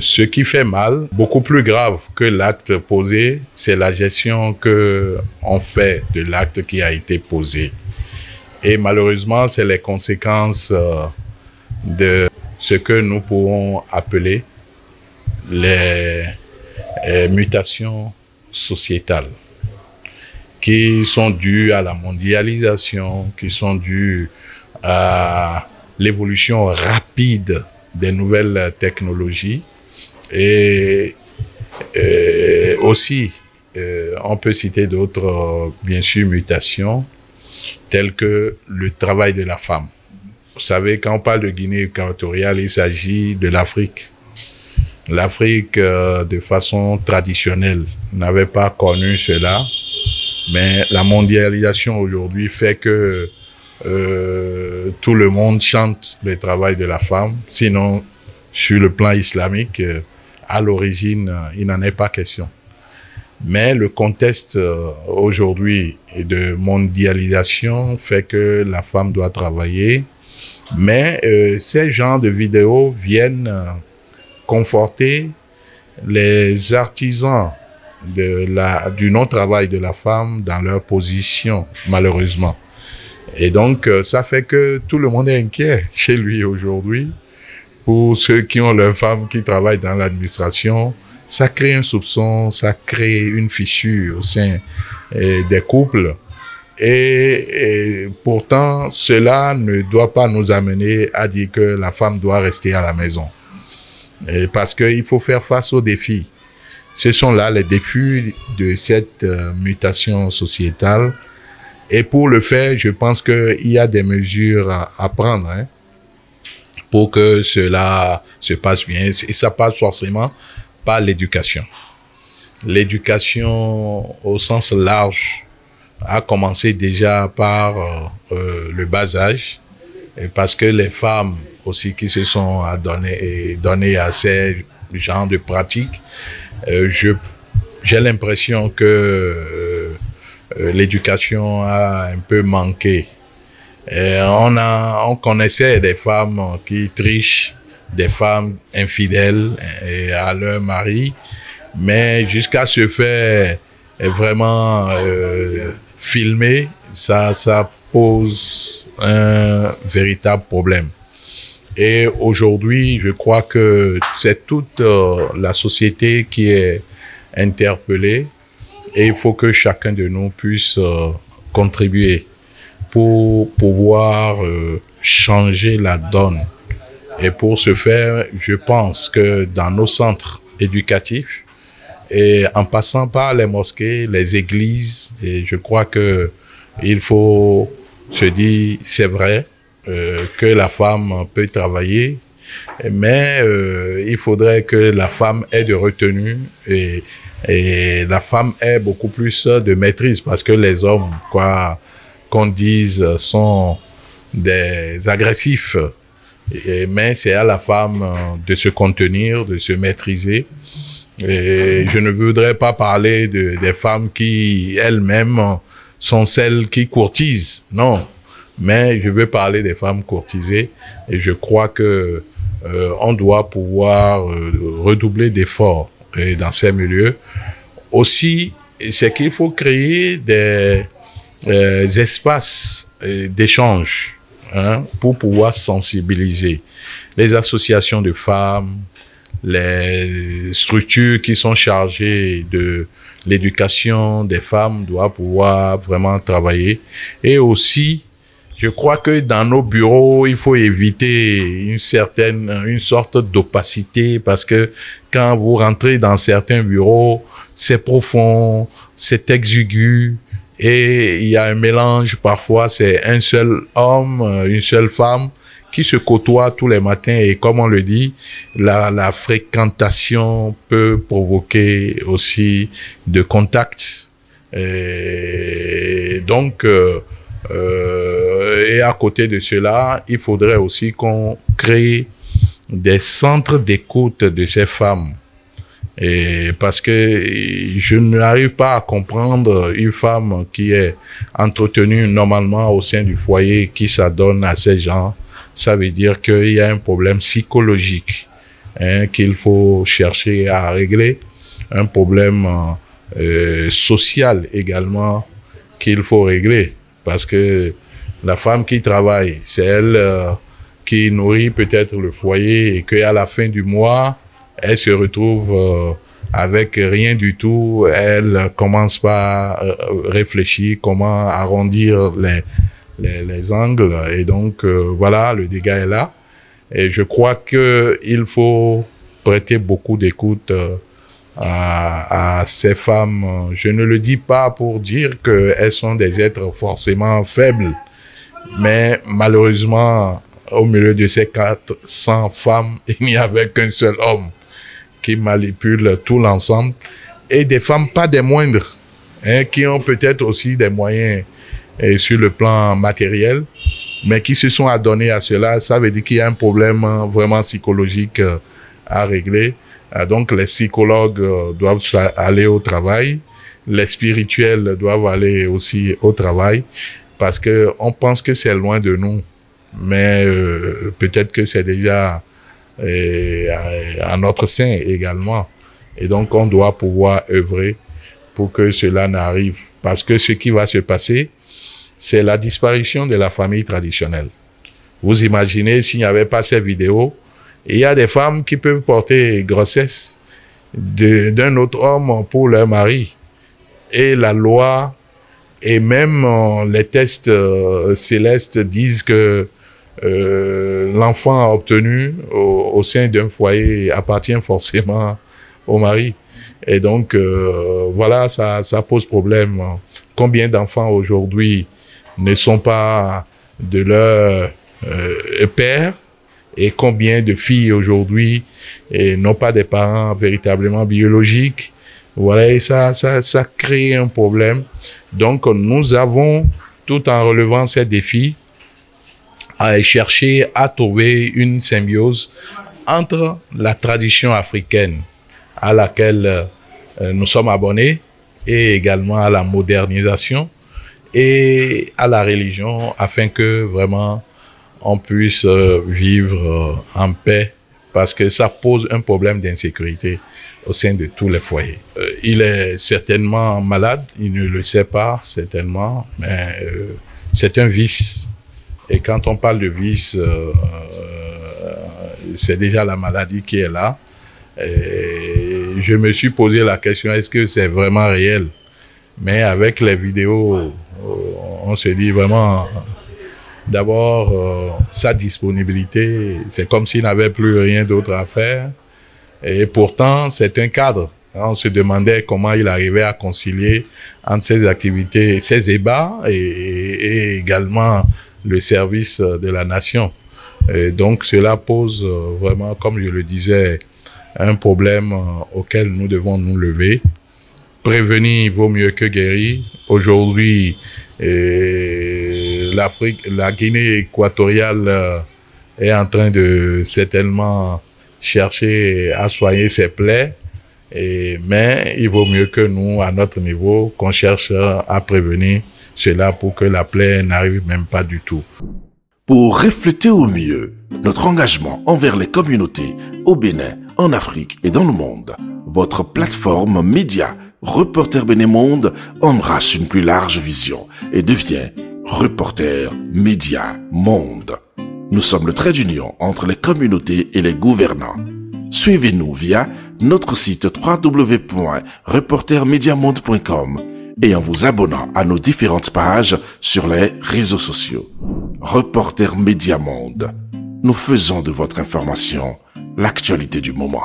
Ce qui fait mal, beaucoup plus grave que l'acte posé, c'est la gestion qu'on fait de l'acte qui a été posé. Et malheureusement, c'est les conséquences de ce que nous pourrons appeler les mutations sociétales, qui sont dues à la mondialisation, qui sont dues à l'évolution rapide des nouvelles technologies. Et aussi, on peut citer d'autres, bien sûr, mutations, telles que le travail de la femme. Vous savez, quand on parle de Guinée équatoriale, il s'agit de l'Afrique. L'Afrique, de façon traditionnelle, n'avait pas connu cela, mais la mondialisation aujourd'hui fait que tout le monde chante le travail de la femme. Sinon, sur le plan islamique, à l'origine, il n'en est pas question. Mais le contexte aujourd'hui de mondialisation fait que la femme doit travailler. Mais ces genres de vidéos viennent conforter les artisans du non-travail de la femme dans leur position, malheureusement. Et donc, ça fait que tout le monde est inquiet chez lui aujourd'hui. Pour ceux qui ont leurs femmes qui travaillent dans l'administration, ça crée un soupçon, ça crée une fissure au sein des couples. Et pourtant, cela ne doit pas nous amener à dire que la femme doit rester à la maison. Parce qu'il faut faire face aux défis. Ce sont là les défis de cette mutation sociétale. Et pour le faire, je pense qu'il y a des mesures à prendre, hein, pour que cela se passe bien. Et ça passe forcément par l'éducation. L'éducation au sens large a commencé déjà par le bas âge, parce que les femmes aussi qui se sont données à ces genres de pratiques, j'ai l'impression que l'éducation a un peu manqué. On connaissait des femmes qui trichent, des femmes infidèles à leur mari, mais jusqu'à se faire vraiment filmer, ça pose un véritable problème. Et aujourd'hui, je crois que c'est toute la société qui est interpellée, et il faut que chacun de nous puisse contribuer pour pouvoir changer la donne. Et pour ce faire, je pense que dans nos centres éducatifs, et en passant par les mosquées, les églises, et je crois que il faut se dire, c'est vrai, que la femme peut travailler, mais il faudrait que la femme ait de retenue et la femme ait beaucoup plus de maîtrise, parce que les hommes, quoi qu'on dise, sont des agressifs. Mais c'est à la femme de se contenir, de se maîtriser. Et je ne voudrais pas parler des femmes qui, elles-mêmes, sont celles qui courtisent. Non. Mais je veux parler des femmes courtisées. Et je crois que on doit pouvoir redoubler d'efforts dans ces milieux. Aussi, c'est qu'il faut créer des espaces d'échange, hein, pour pouvoir sensibiliser les associations de femmes, les structures qui sont chargées de l'éducation des femmes doivent pouvoir vraiment travailler. Et aussi, je crois que dans nos bureaux, il faut éviter une sorte d'opacité, parce que quand vous rentrez dans certains bureaux, c'est profond, c'est exigu, et il y a un mélange. Parfois, c'est un seul homme, une seule femme qui se côtoient tous les matins, et comme on le dit, la fréquentation peut provoquer aussi de contacts. Et donc, et à côté de cela, il faudrait aussi qu'on crée des centres d'écoute de ces femmes. Et parce que je n'arrive pas à comprendre une femme qui est entretenue normalement au sein du foyer, qui s'adonne à ces gens. Ça veut dire qu'il y a un problème psychologique qu'il faut chercher à régler, un problème social également qu'il faut régler, parce que la femme qui travaille, c'est elle qui nourrit peut-être le foyer, et qu'à la fin du mois, elle se retrouve avec rien du tout. Elle commence par réfléchir comment arrondir les angles, et donc voilà, le dégât est là. Et je crois que il faut prêter beaucoup d'écoute à ces femmes. Je ne le dis pas pour dire qu'elles sont des êtres forcément faibles, mais malheureusement, au milieu de ces 400 femmes, il n'y avait qu'un seul homme qui manipule tout l'ensemble, et des femmes pas des moindres, qui ont peut-être aussi des moyens sur le plan matériel, mais qui se sont adonnés à cela. Ça veut dire qu'il y a un problème vraiment psychologique à régler. Donc les psychologues doivent aller au travail, les spirituels doivent aller aussi au travail, parce que on pense que c'est loin de nous, mais peut-être que c'est déjà à notre sein également. Et donc on doit pouvoir œuvrer pour que cela n'arrive, parce que ce qui va se passer, c'est la disparition de la famille traditionnelle. Vous imaginez s'il n'y avait pas ces vidéos, il y a des femmes qui peuvent porter grossesse d'un autre homme pour leur mari. Et la loi et même les tests célestes disent que l'enfant obtenu au sein d'un foyer appartient forcément au mari. Et donc, voilà, ça pose problème. Combien d'enfants aujourd'hui ne sont pas de leur père, et combien de filles aujourd'hui n'ont pas des parents véritablement biologiques. Voilà, et ça crée un problème. Donc, nous avons, tout en relevant ces défis, à chercher à trouver une symbiose entre la tradition africaine à laquelle nous sommes abonnés, et également à la modernisation et à la religion, afin que vraiment on puisse vivre en paix, parce que ça pose un problème d'insécurité au sein de tous les foyers. Il est certainement malade, il ne le sait pas certainement, mais c'est un vice. Et quand on parle de vice, c'est déjà la maladie qui est là. Et je me suis posé la question, est-ce que c'est vraiment réel? Mais avec les vidéos, on se dit vraiment, d'abord, sa disponibilité, c'est comme s'il n'avait plus rien d'autre à faire. Et pourtant, c'est un cadre. On se demandait comment il arrivait à concilier entre ses activités, ses ébats et également le service de la nation. Et donc, cela pose vraiment, comme je le disais, un problème auquel nous devons nous lever. Prévenir vaut mieux que guérir. Aujourd'hui, la Guinée équatoriale est en train de certainement chercher à soigner ses plaies, mais il vaut mieux que nous, à notre niveau, qu'on cherche à prévenir cela pour que la plaie n'arrive même pas du tout. Pour refléter au mieux notre engagement envers les communautés au Bénin, en Afrique et dans le monde, votre plateforme média Reporter Bénin Monde embrasse une plus large vision et devient Reporter Média Monde. Nous sommes le trait d'union entre les communautés et les gouvernants. Suivez-nous via notre site www.reportermediamonde.com et en vous abonnant à nos différentes pages sur les réseaux sociaux. Reporter Média Monde. Nous faisons de votre information l'actualité du moment.